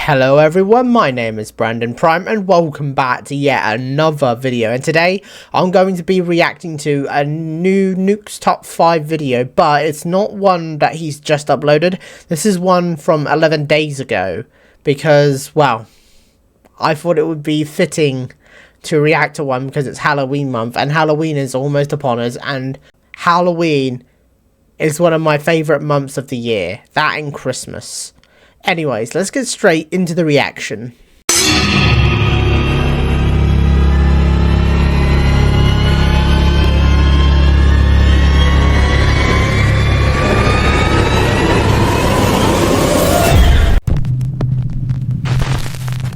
Hello everyone, my name is Brandon Prime and welcome back to yet another video, and today I'm going to be reacting to a new Nuke's Top 5 video, but it's not one that he's just uploaded. This is one from 11 days ago because, well, I thought it would be fitting to react to one because it's Halloween month and Halloween is almost upon us, and Halloween is one of my favourite months of the year, that and Christmas. Anyways, let's get straight into the reaction.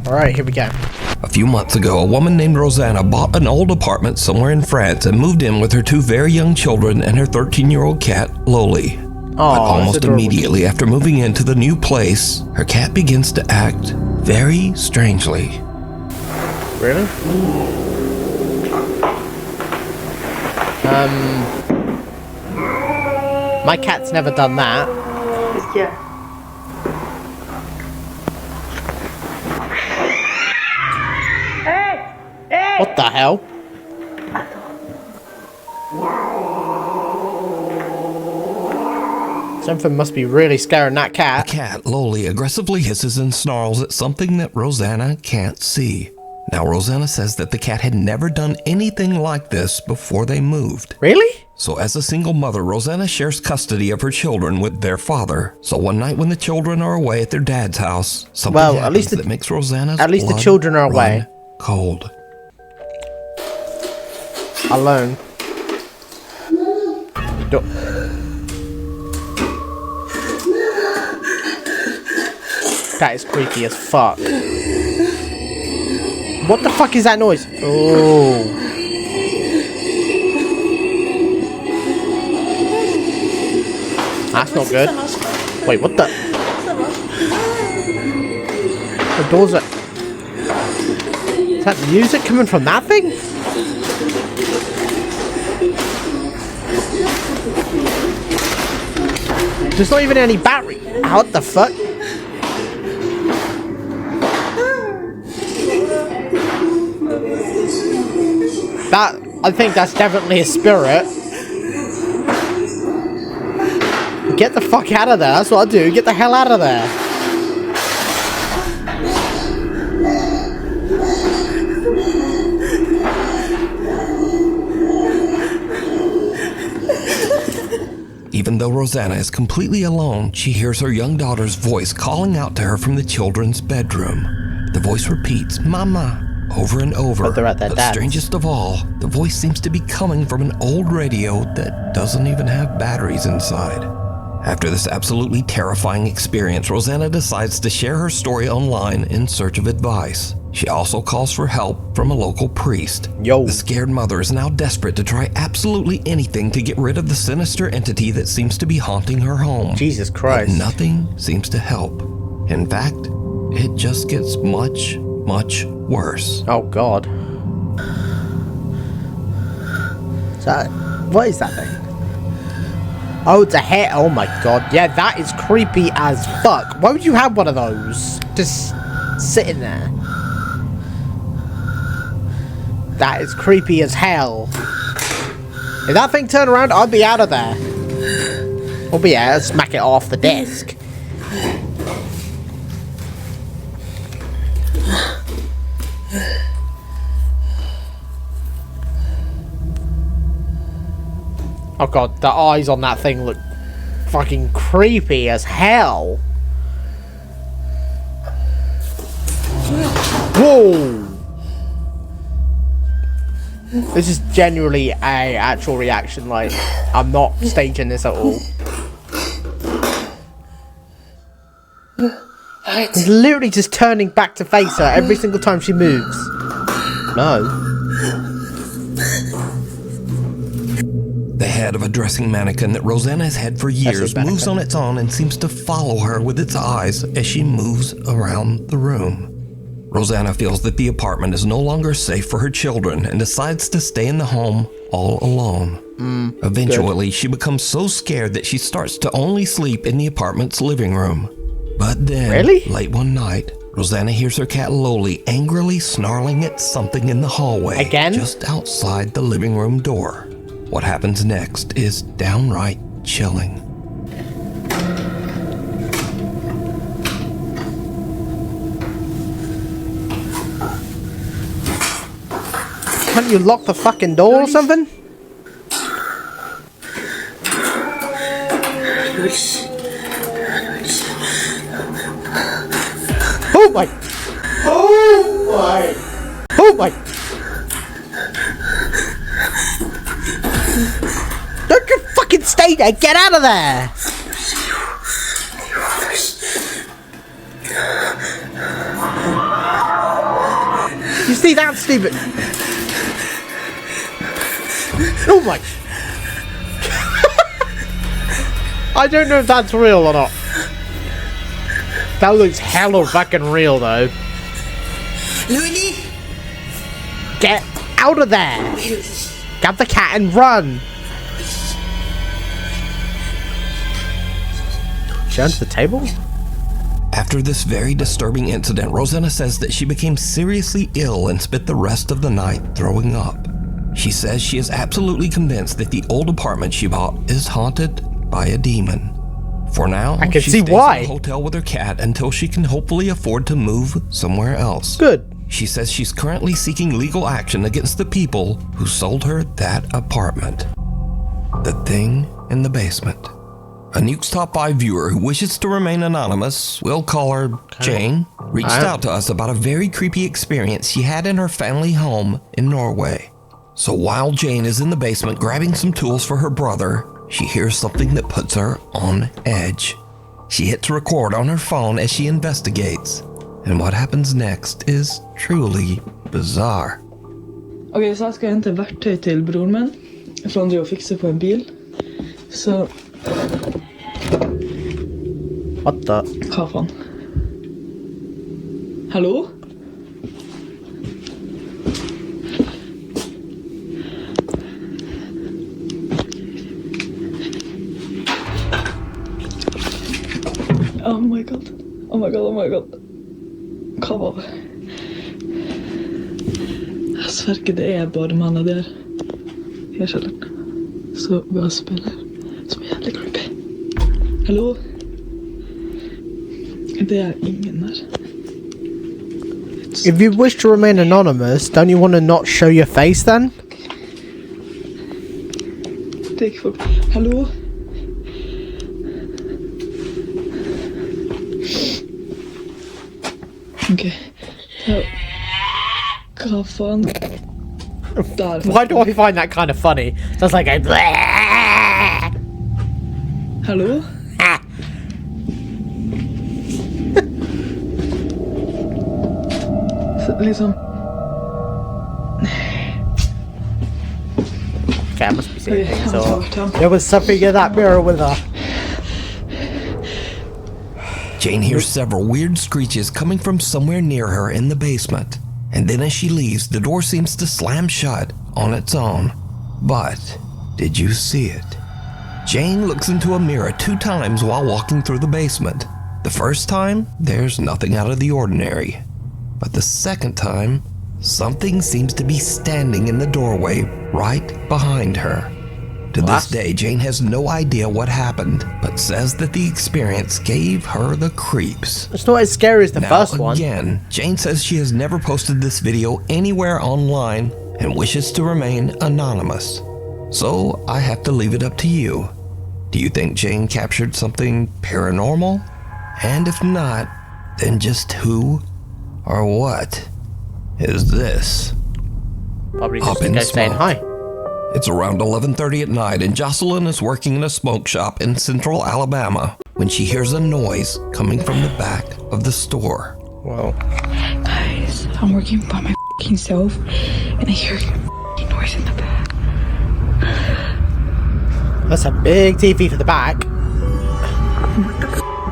Alright, here we go. A few months ago, a woman named Rosanna bought an old apartment somewhere in France and moved in with her two very young children and her 13-year-old cat, Loli. But almost immediately after moving into the new place, her cat begins to act very strangely. Really? My cat's never done that. Yeah. Hey! What the hell? Something must be really scaring that cat. The cat, Loli, aggressively hisses and snarls at something that Rosanna can't see. Now, Rosanna says that the cat had never done anything like this before they moved. Really? So as a single mother, Rosanna shares custody of her children with their father. So one night when the children are away at their dad's house, something happens that makes Rosanna's the children are away. Cold. Alone. That is creepy as fuck. What the fuck is that noise? Oh. That's not good. Wait, what the? The doors are... Is that music coming from that thing? There's not even any battery. What the fuck? I think that's definitely a spirit. Get the fuck out of there. That's what I do. Get the hell out of there. Even though Rosanna is completely alone, she hears her young daughter's voice calling out to her from the children's bedroom. The voice repeats, "Mama," over and over. But they're at their dad's. Strangest of all, the voice seems to be coming from an old radio that doesn't even have batteries inside. After this absolutely terrifying experience, Rosanna decides to share her story online in search of advice. She also calls for help from a local priest. The scared mother is now desperate to try absolutely anything to get rid of the sinister entity that seems to be haunting her home. Jesus Christ. But nothing seems to help. In fact, it just gets much, much worse. Oh God. What is that thing? Oh, it's a hair. Oh my God. Yeah, that is creepy as fuck. Why would you have one of those? Just sitting there. That is creepy as hell. If that thing turned around, I'd be out of there. I'll be out, smack it off the desk. Oh God, the eyes on that thing look fucking creepy as hell. Whoa! This is genuinely a actual reaction, like, I'm not staging this at all. He's literally just turning back to face her every single time she moves. No. The head of a dressing mannequin that Rosanna has had for years moves on its own and seems to follow her with its eyes as she moves around the room. Rosanna feels that the apartment is no longer safe for her children and decides to stay in the home all alone. Eventually, she becomes so scared that she starts to only sleep in the apartment's living room. But then, late one night, Rosanna hears her cat Loli angrily snarling at something in the hallway. Again? Just outside the living room door. What happens next is downright chilling. Can't you lock the fucking door or something? Oh my! Oh my! Oh my! Don't you fucking stay there! Get out of there! You see that, stupid? Oh my! I don't know if that's real or not. That looks hella fucking real though. Lily! Get out of there! Grab the cat and run! She under the table? After this very disturbing incident, Rosanna says that she became seriously ill and spent the rest of the night throwing up. She says she is absolutely convinced that the old apartment she bought is haunted by a demon. For now, I can she see stays why. in a hotel with her cat until she can hopefully afford to move somewhere else. Good. She says she's currently seeking legal action against the people who sold her that apartment. The thing in the basement. A Nuke's Top 5 viewer who wishes to remain anonymous, we'll call her Jane, reached out to us about a very creepy experience she had in her family home in Norway. So while Jane is in the basement grabbing some tools for her brother, she hears something that puts her on edge. She hits record on her phone as she investigates, and what happens next is truly bizarre. Okej, så här ska jag hämta verktyg till bror min från det jag fixar på en bil. Så... What the? Hva fan? Hallå? Oh my god. Oh my god, oh my god. Hva var det? Jeg sverger det er bare mannen der. I kjelleren. Så bare spiller. Som er jævlig creepy. Hallo? Det er ingen der. If you wish to remain anonymous, don't you want to not show your face then? Det er ikke folk. Hallo? Ok. Ja. Hva faen? Der. Why do I find that kind of funny? That's like a bleh. Hallo? Ah. Så, liksom... Okay, I must be seeing Okay, things. I'm So sorry, Tom. there was something in that mirror with her. Jane hears several weird screeches coming from somewhere near her in the basement. And then as she leaves, the door seems to slam shut on its own. But did you see it? Jane looks into a mirror 2 times while walking through the basement. The first time, there's nothing out of the ordinary. But the second time, something seems to be standing in the doorway right behind her. To this day, Jane has no idea what happened, but says that the experience gave her the creeps. It's not as scary as the Now, first one. again, Jane says she has never posted this video anywhere online and wishes to remain anonymous. So I have to leave it up to you. Do you think Jane captured something paranormal? And if not, then just who or what is this? Probably Up just a in guy saying smoke. hi. It's around 11:30 at night, and Jocelyn is working in a smoke shop in central Alabama when she hears a noise coming from the back of the store. Well, Guys, I'm working by my f***ing self, and I hear a noise in the back. that's a big TV for the back.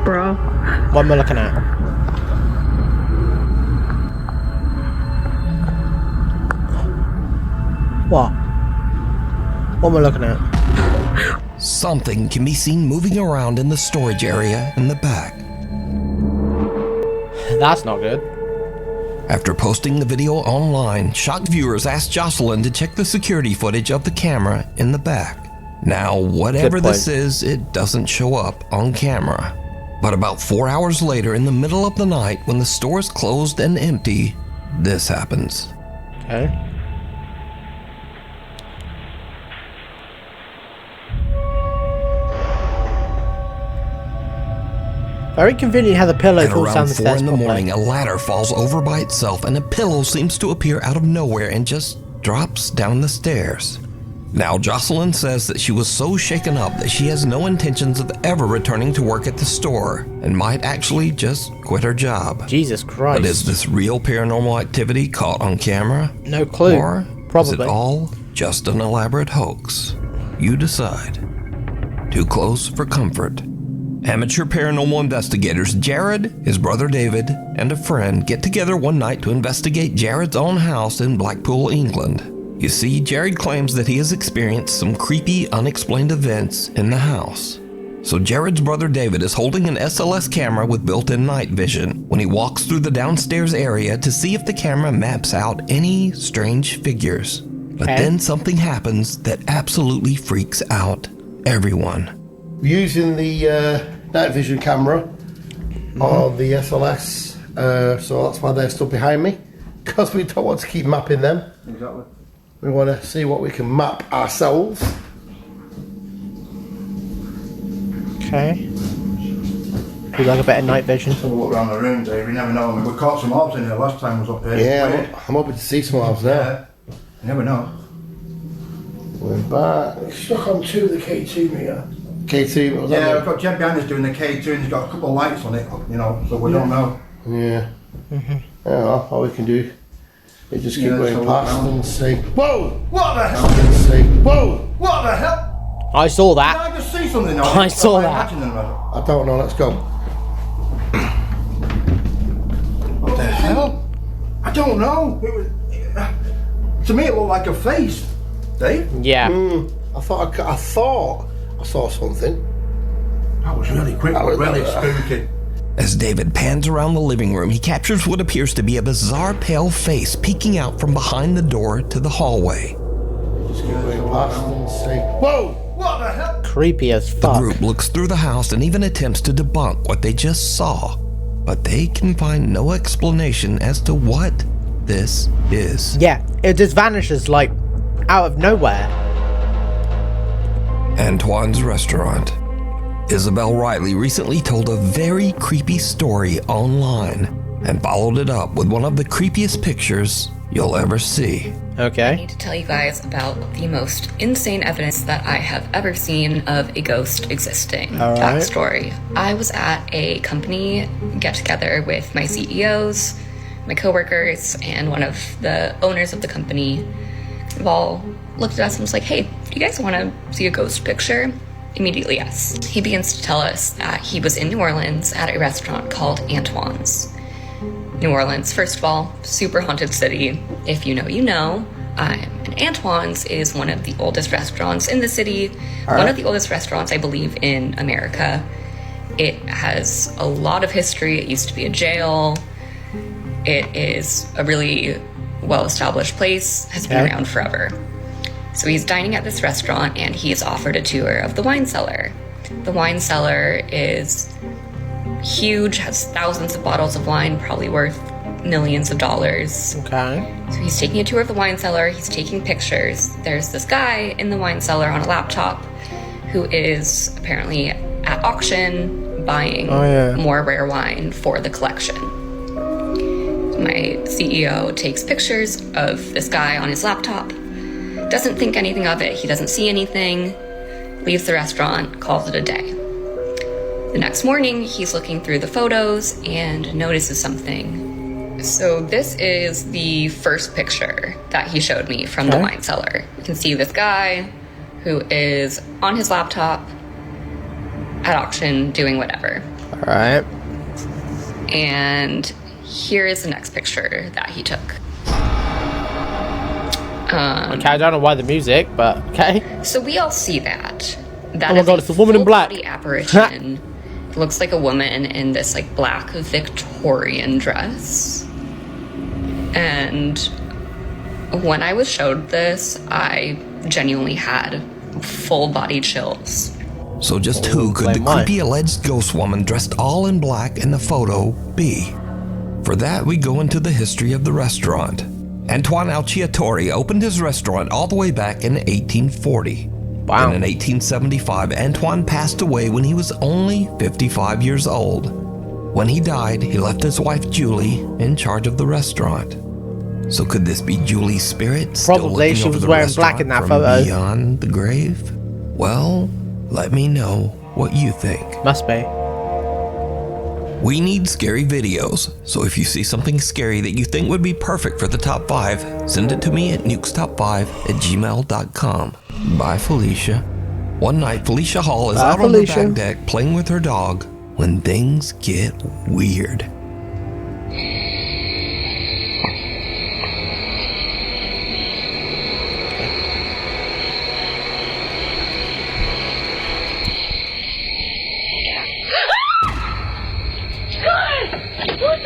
Bro. What am I looking at? What? What am I looking at? Something can be seen moving around in the storage area in the back. That's not good. After posting the video online, shocked viewers asked Jocelyn to check the security footage of the camera in the back. Now, whatever this is, it doesn't show up on camera. But about 4 hours later, in the middle of the night, when the store is closed and empty, this happens. Okay. Very convenient how the pillow At falls down around the 4 stairs in the properly. morning, a ladder falls over by itself and a pillow seems to appear out of nowhere and just drops down the stairs. Now, Jocelyn says that she was so shaken up that she has no intentions of ever returning to work at the store and might actually just quit her job. Jesus Christ. But is this real paranormal activity caught on camera? No clue. Or Probably. is it all just an elaborate hoax? You decide. Too close for comfort. Amateur paranormal investigators Jared, his brother David, and a friend get together one night to investigate Jared's own house in Blackpool, England. You see, Jared claims that he has experienced some creepy, unexplained events in the house. So Jared's brother David is holding an SLS camera with built-in night vision when he walks through the downstairs area to see if the camera maps out any strange figures. But then something happens that absolutely freaks out everyone. Using the night vision camera on the SLS, so that's why they're still behind me, because we don't want to keep mapping them. Exactly. We want to see what we can map ourselves. Okay. We like a bit of night vision. Have a look around the room, Dave. You never know. I mean, we caught some orbs in here last time I was up here. Yeah, I'm hoping to see some ours now. Yeah. You never know. We're back. Stuck on 2 of the K2 meter. K2, what was Yeah, that? we've got Jeb behind us doing the K2 and he's got a couple of lights on it, you know, so we don't know. Yeah. Yeah, all we can do is just keep Yeah, going so past around. and say, whoa! What the hell? And say, whoa! What the hell? I saw Did that. I just see something now? I saw that. I don't know, let's go. What the hell? I don't know. It was, to me it looked like a face. Dave? Yeah. I thought I saw something. That was really quick, That was- really spooky. As David pans around the living room, he captures what appears to be a bizarre pale face peeking out from behind the door to the hallway. Just keep going past and say, whoa! What the hell? Creepy as The fuck. group looks through the house and even attempts to debunk what they just saw, but they can find no explanation as to what this is. Yeah, it just vanishes like out of nowhere. Antoine's Restaurant. Isabel Riley recently told a very creepy story online and followed it up with one of the creepiest pictures you'll ever see. I Okay. need to tell you guys about the most insane evidence that I have ever seen of a ghost existing. All right. Backstory. I was at a company get-together with my CEOs, my coworkers, and one of the owners of the company. We've all looked at us and was like, hey, do you guys want to see a ghost picture? Immediately, yes. He begins to tell us that he was in New Orleans at a restaurant called Antoine's. New Orleans, first of all, super haunted city. If you know, you know. And Antoine's is one of the oldest restaurants in the city. One of the oldest restaurants, I believe, in America. It has a lot of history. It used to be a jail. It is a really well-established place, has been around forever. So he's dining at this restaurant and he is offered a tour of the wine cellar. The wine cellar is huge, has thousands of bottles of wine, probably worth millions of dollars. Okay. So he's taking a tour of the wine cellar, he's taking pictures. There's this guy in the wine cellar on a laptop who is apparently at auction buying more rare wine for the collection. My CEO takes pictures of this guy on his laptop, doesn't think anything of it, he doesn't see anything, leaves the restaurant, calls it a day. The next morning, he's looking through the photos and notices something. So this is the first picture that he showed me from the wine cellar. You can see this guy who is on his laptop at auction doing whatever. All right. And here is the next picture that he took. Okay, I don't know why the music, but okay. So we all see that. Oh my God, it's the woman in black. Full-body apparition looks like a woman in this like black Victorian dress. And when I was showed this, I genuinely had full body chills. So just who could the creepy alleged ghost woman dressed all in black in the photo be? For that, we go into the history of the restaurant. Antoine Alciatore opened his restaurant all the way back in 1840. Wow. And in 1875, Antoine passed away when he was only 55 years old. When he died, he left his wife Julie in charge of the restaurant. So could this be Julie's spirit? Probably. She was wearing black in that photo. Beyond the grave? Well, let me know what you think. Must be. We need scary videos, so if you see something scary that you think would be perfect for the top 5, send it to me at nukestop5@gmail.com. Bye, Felicia. One night, Felicia Hall is out on the back deck playing with her dog when things get weird.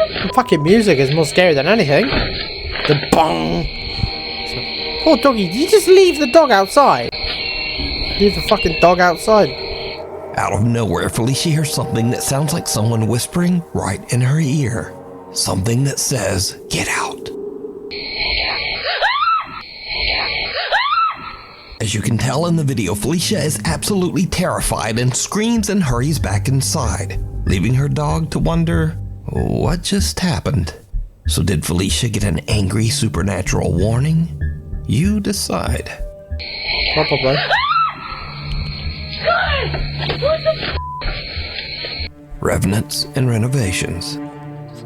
The fucking music is more scary than anything. The bong. Poor doggy, did you just leave the dog outside? Leave the fucking dog outside. Out of nowhere, Felicia hears something that sounds like someone whispering right in her ear. Something that says, "Get out." As you can tell in the video, Felicia is absolutely terrified and screams and hurries back inside, leaving her dog to wonder, what just happened? So did Felicia get an angry supernatural warning? You decide. Probably. Revenants and renovations.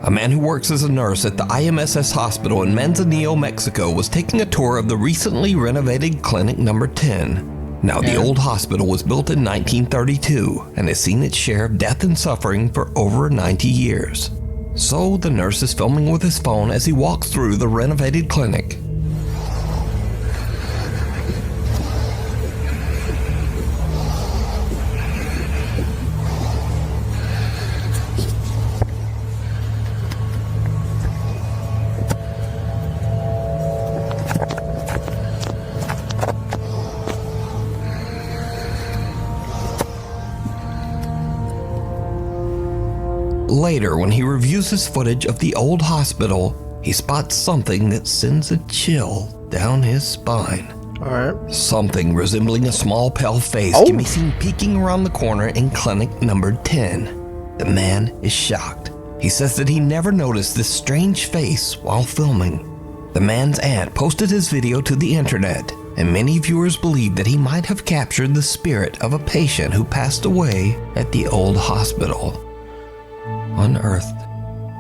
A man who works as a nurse at the IMSS hospital in Manzanillo, Mexico was taking a tour of the recently renovated Clinic Number 10. Now, the old hospital was built in 1932 and has seen its share of death and suffering for over 90 years. So, the nurse is filming with his phone as he walks through the renovated clinic. Later, when he reviews his footage of the old hospital, he spots something that sends a chill down his spine. Alright. Something resembling a small pale face can be seen peeking around the corner in Clinic Number 10. The man is shocked. He says that he never noticed this strange face while filming. The man's aunt posted his video to the internet, and many viewers believe that he might have captured the spirit of a patient who passed away at the old hospital. Unearthed.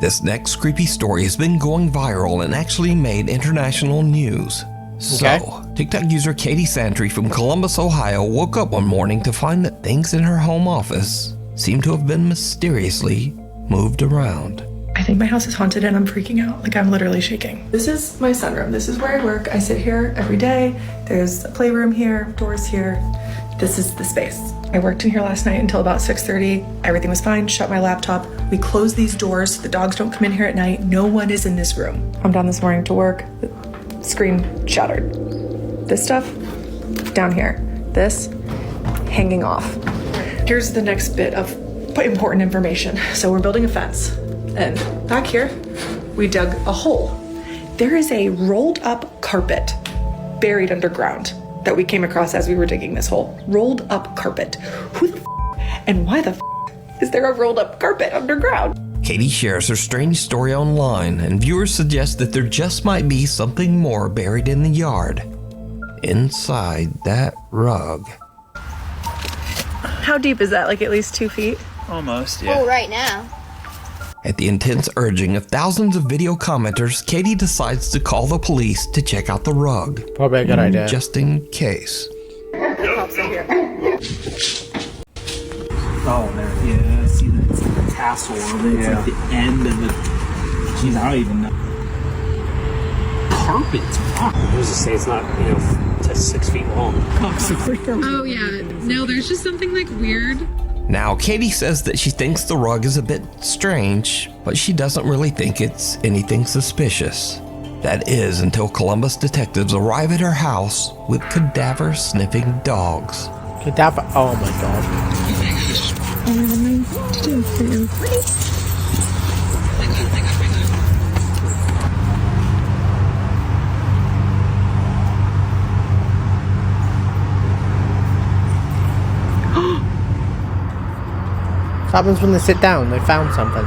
This next creepy story has been going viral and actually made international news. So, TikTok user Katie Santry from Columbus, Ohio woke up one morning to find that things in her home office seem to have been mysteriously moved around. I think my house is haunted and I'm freaking out. Like, I'm literally shaking. This is my sunroom. This is where I work. I sit here every day. There's a playroom here, doors here. This is the space. I worked in here last night until about 6:30. Everything was fine, shut my laptop. We close these doors so the dogs don't come in here at night. No one is in this room. I'm down this morning to work. The screen shattered. This stuff, down here. This, hanging off. Here's the next bit of important information. So we're building a fence. And back here, we dug a hole. There is a rolled up carpet buried underground that we came across as we were digging this hole. Rolled up carpet. Who the and why the is there a rolled up carpet underground? Katie shares her strange story online, and viewers suggest that there just might be something more buried in the yard. Inside that rug. How deep is that? Like at least 2 feet? Almost, yeah. Oh, right now. At the intense urging of thousands of video commenters, Katie decides to call the police to check out the rug. Probably a good idea. Just in case. Oh, there. Yeah, see the tassel of it. It's like the end of it. Jeez, I don't even know. Carpets. Fuck. Who's to say it's not, you know, 6 feet long? Oh, sorry. Oh, yeah. No, there's just something like weird Now, Katie says that she thinks the rug is a bit strange, but she doesn't really think it's anything suspicious. That is until Columbus detectives arrive at her house with cadaver-sniffing dogs. Cadaver? Oh my god. What happens when they sit down? They found something.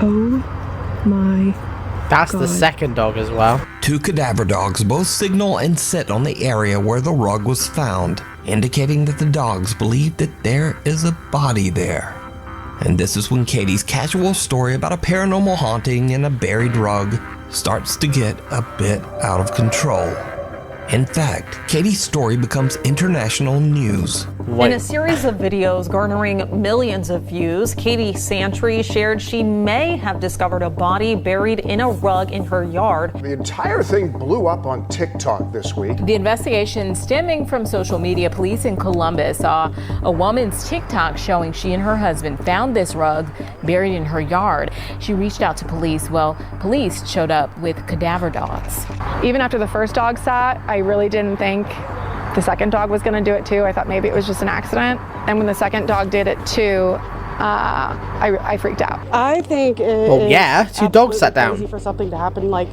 Oh my That's God. the second dog as well. 2 cadaver dogs both signal and sit on the area where the rug was found, indicating that the dogs believe that there is a body there. And this is when Katie's casual story about a paranormal haunting and a buried rug starts to get a bit out of control. In fact, Katie's story becomes international news. In a series of videos garnering millions of views, Katie Santry shared she may have discovered a body buried in a rug in her yard. The entire thing blew up on TikTok this week. The investigation stemming from social media. Police in Columbus saw a woman's TikTok showing she and her husband found this rug buried in her yard. She reached out to police. Well, police showed up with cadaver dogs. Even after the first dog sat, I really didn't think the second dog was going to do it too. I thought maybe it was just an accident. And when the second dog did it too, I freaked out. I think it Well, yeah, 2 dogs sat crazy down. for something to happen like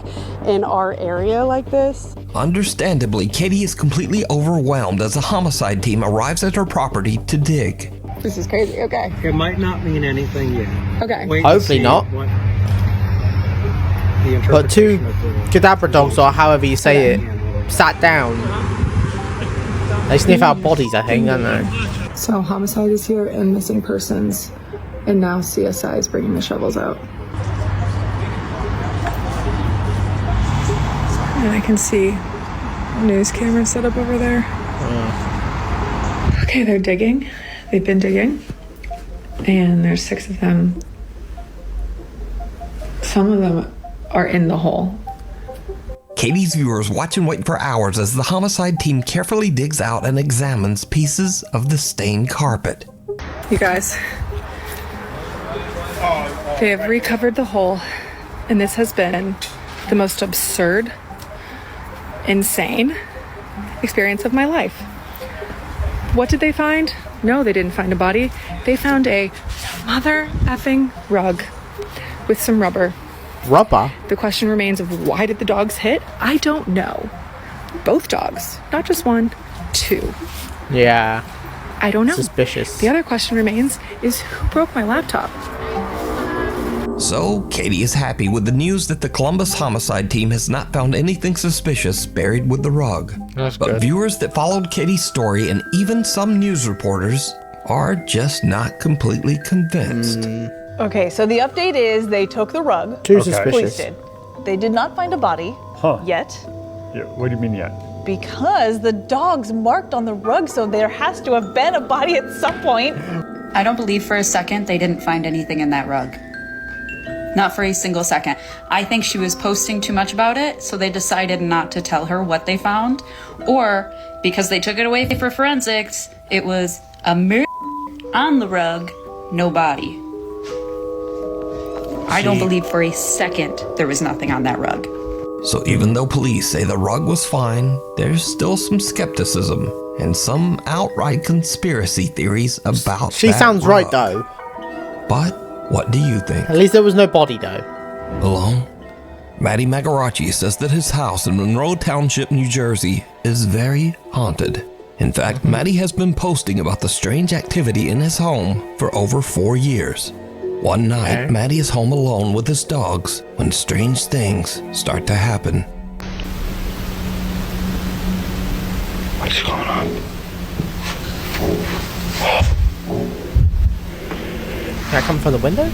in our area like this. Understandably, Katie is completely overwhelmed as a homicide team arrives at her property to dig. This is crazy. Okay. It might not mean anything yet. Okay. Wait to Hopefully see not. what the But 2 interpretation of the- cadaver dogs, or however you say it, sat down. They sniff out bodies, I think, don't they? So homicide is here and missing persons, and now CSI is bringing the shovels out. And I can see a news camera set up over there. Okay, they're digging. They've been digging, and there's 6 of them. Some of them are in the hole. Katie's viewers watch and wait for hours as the homicide team carefully digs out and examines pieces of the stained carpet. You guys, they have recovered the hole, and this has been the most absurd, insane experience of my life. What did they find? No, they didn't find a body. They found a mother effing rug with some rubber. Rubber? The question remains of why did the dogs hit? I don't know. Both dogs, not just 1, 2. Yeah. I don't know. Suspicious. The other question remains is who broke my laptop? So, Katie is happy with the news that the Columbus homicide team has not found anything suspicious buried with the rug. That's but good. viewers that followed Katie's story and even some news reporters are just not completely convinced. Okay, so the update is they took the rug. Too Police suspicious. did. They did not find a body yet Yeah, what do you mean yet? because the dogs marked on the rug, so there has to have been a body at some point. I don't believe for a second they didn't find anything in that rug. Not for a single second. I think she was posting too much about it, so they decided not to tell her what they found. Or, because they took it away for forensics, it was a mirror on the rug, no body. I don't believe for a second there was nothing on that rug. So even though police say the rug was fine, there's still some skepticism and some outright conspiracy theories about She that sounds rug. right, though. But what do you think? At least there was no body, though. Alone? Matty Magarachi says that his house in Monroe Township, New Jersey is very haunted. In fact, Matty has been posting about the strange activity in his home for over 4 years. One night, Matty is home alone with his dogs when strange things start to happen. What's going on? Can I come from the window?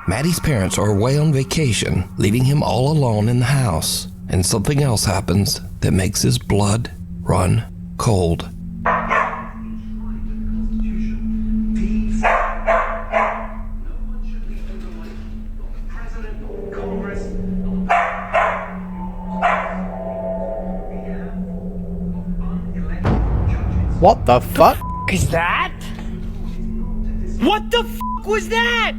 Matty's parents are away on vacation, leaving him all alone in the house, and something else happens that makes his blood run cold. What the fuck? Is that? What the fuck was that?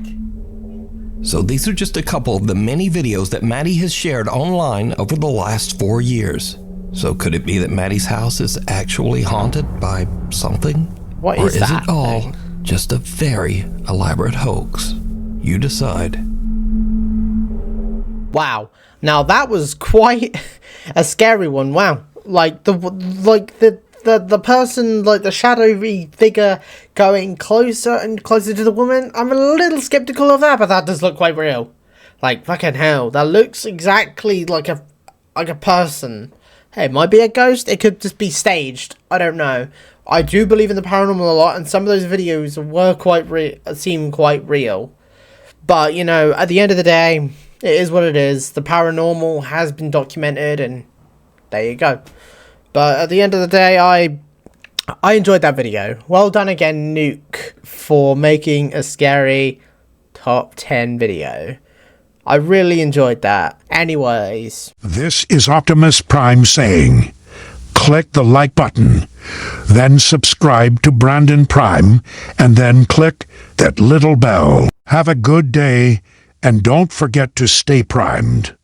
So these are just a couple of the many videos that Maddie has shared online over the last 4 years. So could it be that Maddie's house is actually haunted by something? What or is is that it all thing? just a very elaborate hoax? You decide. Wow. Now that was quite a scary one. Wow. Like the person, like the shadowy figure going closer and closer to the woman. I'm a little skeptical of that, but that does look quite real. Like fucking hell. That looks exactly like a person. Hey, it might be a ghost. It could just be staged. I don't know. I do believe in the paranormal a lot, and some of those videos were seem quite real. But, you know, at the end of the day, it is what it is. The paranormal has been documented, and there you go. But at the end of the day, I enjoyed that video. Well done again, Nuke, for making a scary top 10 video. I really enjoyed that. Anyways. This is Optimus Prime saying, click the like button, then subscribe to Brandon Prime, and then click that little bell. Have a good day, and don't forget to stay primed.